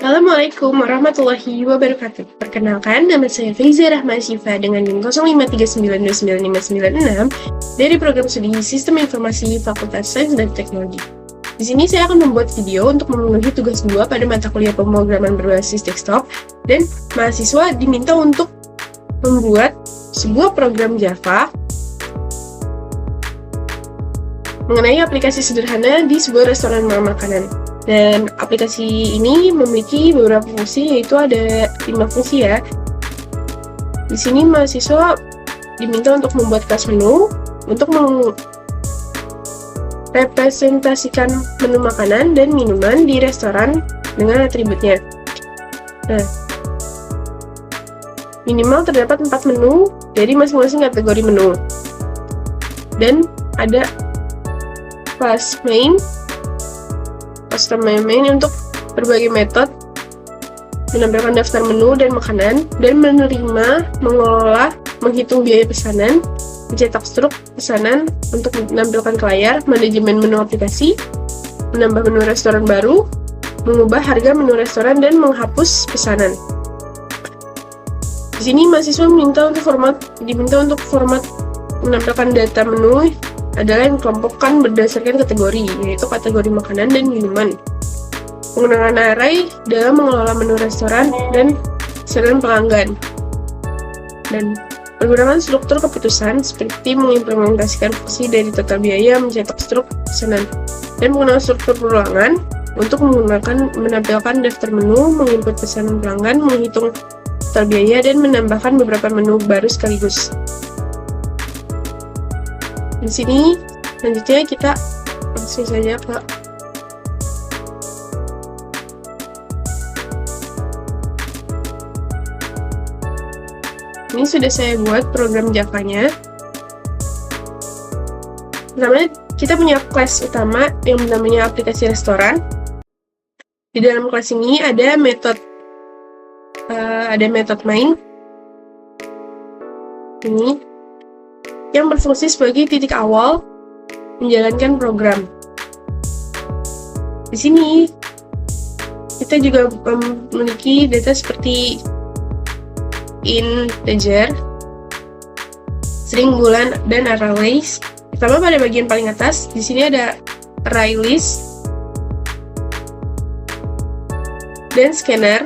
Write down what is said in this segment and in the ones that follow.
Assalamualaikum warahmatullahi wabarakatuh. Perkenalkan, nama saya Faiza Rahma Syifa dengan NIM 0539295996 dari program studi Sistem Informasi Fakultas Sains dan Teknologi. Di sini saya akan membuat video untuk memenuhi tugas 2 pada mata kuliah pemrograman berbasis desktop, dan mahasiswa diminta untuk membuat sebuah program Java mengenai aplikasi sederhana di sebuah restoran makanan. Dan aplikasi ini memiliki beberapa fungsi, yaitu ada 5 fungsi ya. Di sini mahasiswa diminta untuk membuat kelas menu untuk merepresentasikan menu makanan dan minuman di restoran dengan atributnya. Nah, minimal terdapat 4 menu dari masing-masing kategori menu. Dan ada kelas main, custom main untuk berbagai metode menampilkan daftar menu dan makanan, dan menerima, mengelola, menghitung biaya pesanan, mencetak struk pesanan untuk menampilkan ke layar, manajemen menu aplikasi, menambah menu restoran baru, mengubah harga menu restoran, dan menghapus pesanan. Di sini mahasiswa diminta untuk format menampilkan data menu adalah yang dikelompokkan berdasarkan kategori, yaitu kategori makanan dan minuman. Penggunaan array dalam mengelola menu restoran dan pesanan pelanggan. Dan penggunaan struktur keputusan seperti mengimplementasikan fungsi dari total biaya, mencetak struk pesanan. Dan penggunaan struktur perulangan untuk menampilkan daftar menu, menginput pesanan pelanggan, menghitung total biaya, dan menambahkan beberapa menu baru sekaligus. Di sini selanjutnya kita langsung saja ke ini sudah saya buat program Java-nya. Pertama, kita punya kelas utama yang namanya aplikasi restoran. Di dalam kelas ini ada metode main ini yang berfungsi sebagai titik awal menjalankan program. Di sini kita juga memiliki data seperti integer, string, bulan, dan arrays. Pertama, pada bagian paling atas, di sini ada array list dan scanner.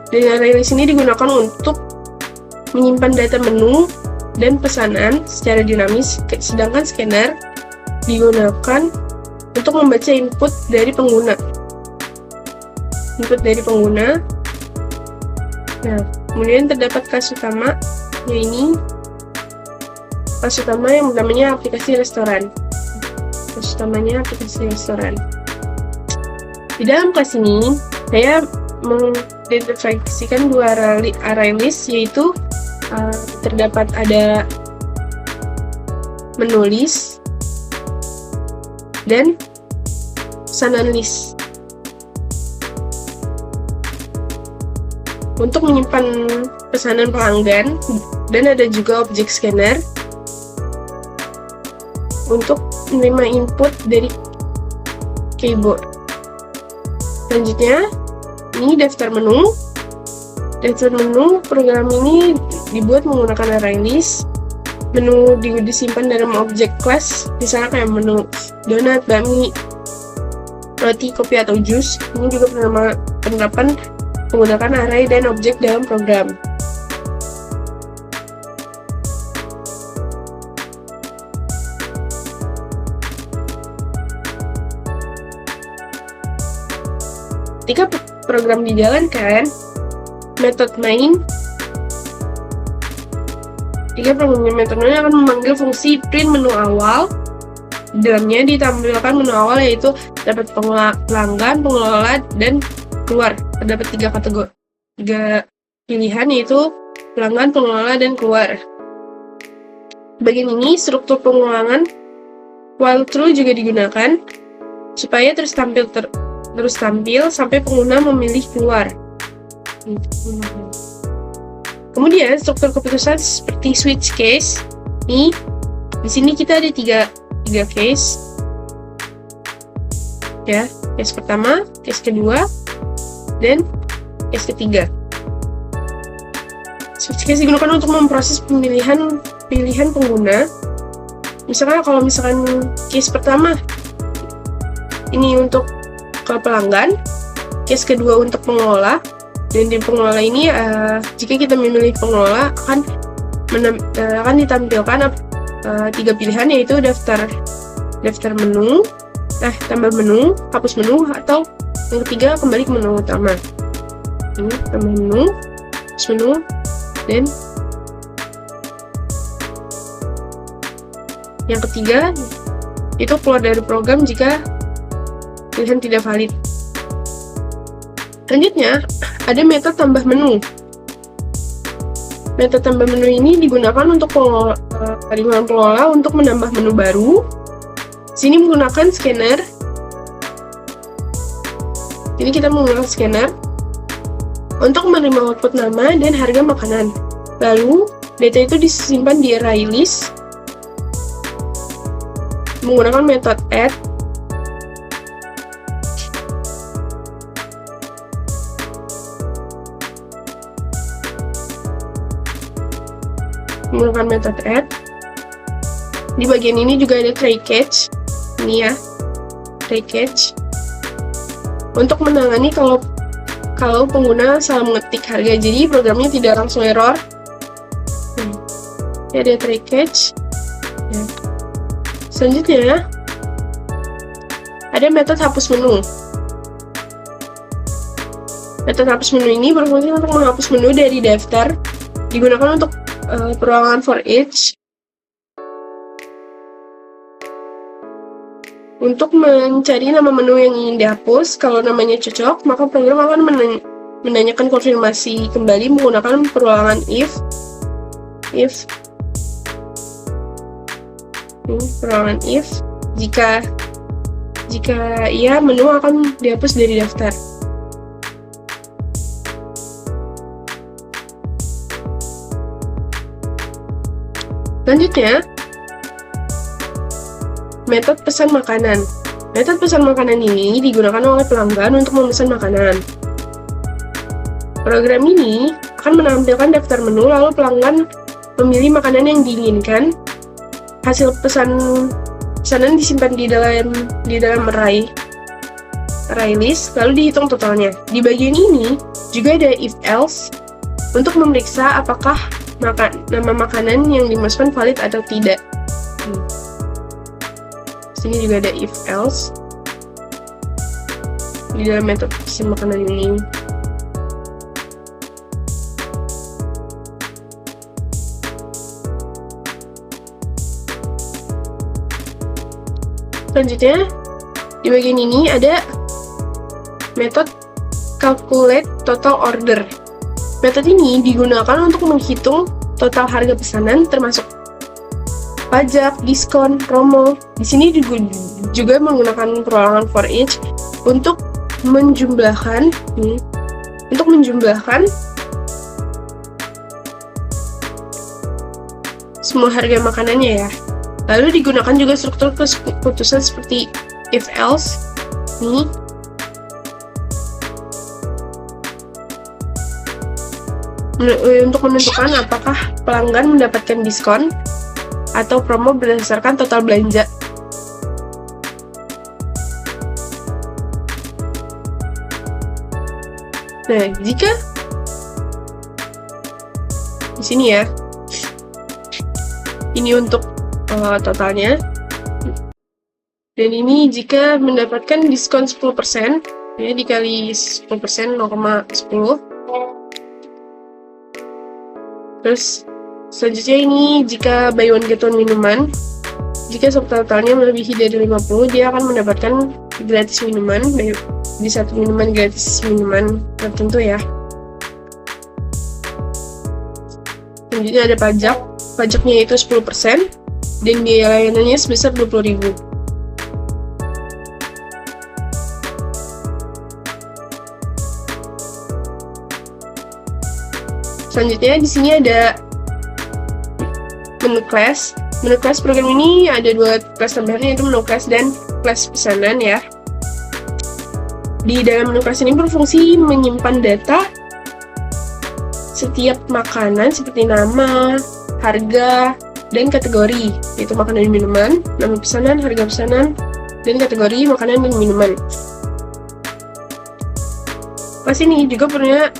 Dan array list ini digunakan untuk menyimpan data menu dan pesanan secara dinamis, sedangkan scanner digunakan untuk membaca input dari pengguna. Nah, kemudian terdapat kelas utama, yaitu kelas utama yang namanya aplikasi restoran. Di dalam kelas ini, saya mengidentifikasikan dua array list, yaitu terdapat ada menu list dan pesanan list. Untuk menyimpan pesanan pelanggan, dan ada juga objek scanner untuk menerima input dari keyboard. Selanjutnya, ini daftar menu. Program ini dibuat menggunakan array list. Menu disimpan dalam objek kelas, misalnya kayak menu donat, bakmi, roti, kopi, atau jus. Ini juga penerapan menggunakan array dan objek dalam program. Ketika program dijalankan, metode main akan memanggil fungsi print menu awal. Di dalamnya ditampilkan menu awal, yaitu dapat pelanggan, pengelola, dan keluar. Terdapat 3 pilihan, yaitu pelanggan, pengelola, dan keluar. Bagian ini struktur pengulangan while true juga digunakan supaya terus tampil sampai pengguna memilih keluar. Kemudian struktur keputusan seperti switch case. Di sini kita ada tiga case, ya. Case pertama, case kedua, dan case ketiga. Switch case digunakan untuk memproses pilihan pengguna. Misalkan case pertama ini untuk ke pelanggan, case kedua untuk pengelola, dan di pengelola ini jika kita memilih pengelola akan ditampilkan 3 pilihan, yaitu daftar menu, tambah menu, hapus menu, atau yang ketiga kembali ke menu utama. Ini tambah menu, hapus menu, dan yang ketiga itu keluar dari program jika pilihan tidak valid. Selanjutnya ada metode tambah menu. Metode tambah menu ini digunakan untuk pengelola untuk menambah menu baru. Sini menggunakan scanner. Ini kita menggunakan scanner untuk menerima output nama dan harga makanan. Lalu data itu disimpan di array list menggunakan metode add. Menggunakan metode add. Di bagian ini juga ada try catch. Ini ya, try catch untuk menangani kalau pengguna salah mengetik harga, jadi programnya tidak langsung error. Ini ada try catch. Ya. Selanjutnya ada metode hapus menu. Metode hapus menu ini berfungsi untuk menghapus menu dari daftar, digunakan untuk perulangan for each. Untuk mencari nama menu yang ingin dihapus, kalau namanya cocok, maka program akan menanyakan konfirmasi kembali menggunakan perulangan if. Perulangan if. Jika iya, menu akan dihapus dari daftar. Selanjutnya, metode pesan makanan. Metode pesan makanan ini digunakan oleh pelanggan untuk memesan makanan. Program ini akan menampilkan daftar menu, lalu pelanggan memilih makanan yang diinginkan. Hasil pesanan disimpan di dalam array list, lalu dihitung totalnya. Di bagian ini juga ada if else untuk memeriksa apakah nama makanan yang dimasukkan valid atau tidak. Sini juga ada if else di dalam metode pesan makanan ini. Selanjutnya di bagian ini ada metode calculate total order. Metode ini digunakan untuk menghitung total harga pesanan termasuk pajak, diskon, promo. Di sini juga menggunakan perulangan for each untuk menjumlahkan semua harga makanannya ya. Lalu digunakan juga struktur keputusan seperti if else. Nih. Untuk menentukan apakah pelanggan mendapatkan diskon atau promo berdasarkan total belanja. Nah, jika di sini ya, ini untuk totalnya, dan ini jika mendapatkan diskon 10%, ya dikali 10%, 0,10. Terus selanjutnya ini jika buy one get one minuman, jika subtotalnya melebihi dari 50, dia akan mendapatkan gratis minuman, di satu minuman gratis minuman tertentu ya. Selanjutnya ada pajaknya itu 10%, dan biaya layanannya sebesar 20.000. Selanjutnya di sini ada menu class. Menu class program ini ada dua kelas tambahan, yaitu menu class dan kelas pesanan ya. Di dalam menu kelas ini berfungsi menyimpan data setiap makanan seperti nama, harga, dan kategori, yaitu makanan dan minuman, nama pesanan, harga pesanan, dan kategori makanan dan minuman. Kelas ini juga punya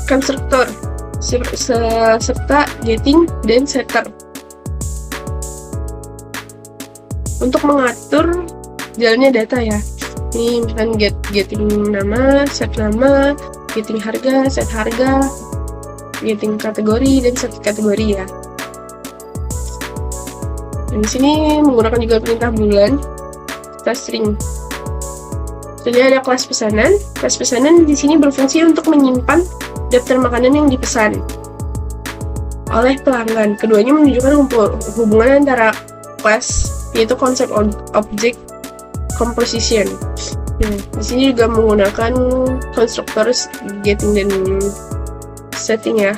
konstruktor serta getting dan setter untuk mengatur jalannya data ya. Ini misalkan getting nama, set nama, getting harga, set harga, getting kategori, dan set kategori ya. Dan di sini menggunakan juga perintah bulan, kita string. Selanjutnya ada kelas pesanan. Kelas pesanan di sini berfungsi untuk menyimpan daftar makanan yang dipesan oleh pelanggan. Keduanya menunjukkan hubungan antara kelas, yaitu konsep object composition. Nah, di sini juga menggunakan konstruktor getting dan setting ya.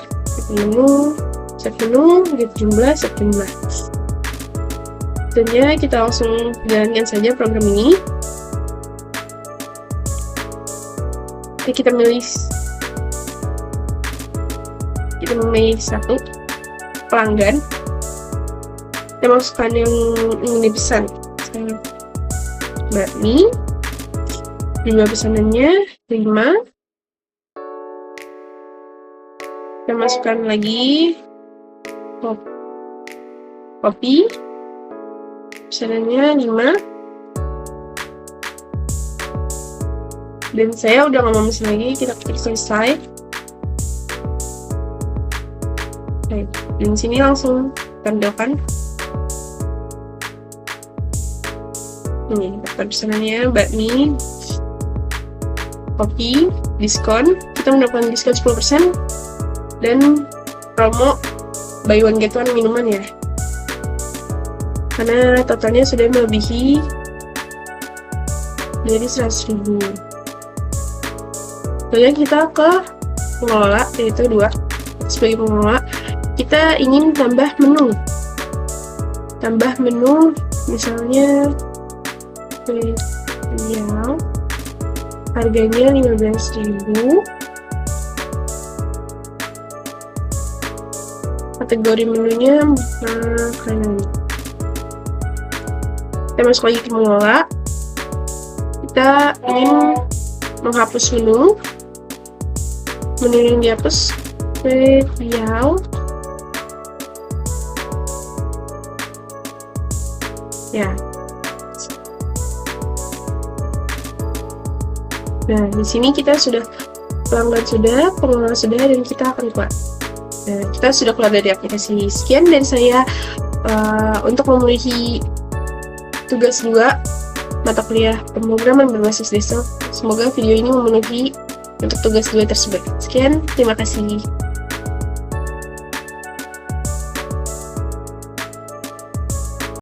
Set menu, get jumlah, set jumlah. Selanjutnya kita langsung jalankan saja program ini. Jadi kita memilih satu pelanggan, kita masukkan yang ingin dipesan. Bakmi, jumlah pesanannya 5. Kita masukkan lagi kopi, pesanannya 5. Dan saya udah nggak mau pesan lagi, kita klik selesai. Oke, dan sini langsung tampilkan. Ini daftar pesanannya bakmi, kopi, diskon. Kita mendapatkan diskon 10% dan promo buy one get one minuman ya. Karena totalnya sudah melebihi dari 100.000. Kemudian kita ke pengelola, yaitu 2. Sebagai pengelola, kita ingin tambah menu. Misalnya spesial, harganya 15.000. Kategori menunya makanan. Kita masuk lagi ke mengelola. Kita ingin menghapus menu yang dihapus, spesial ya. Nah, di sini kita sudah pelanggan sudah, pengelola sudah, dan kita akan keluar. Nah, kita sudah keluar dari aplikasi. Sekian dari saya untuk memenuhi tugas 2 mata kuliah pemrograman berbasis desktop. Semoga video ini memenuhi untuk tugas 2 tersebut. Sekian, terima kasih.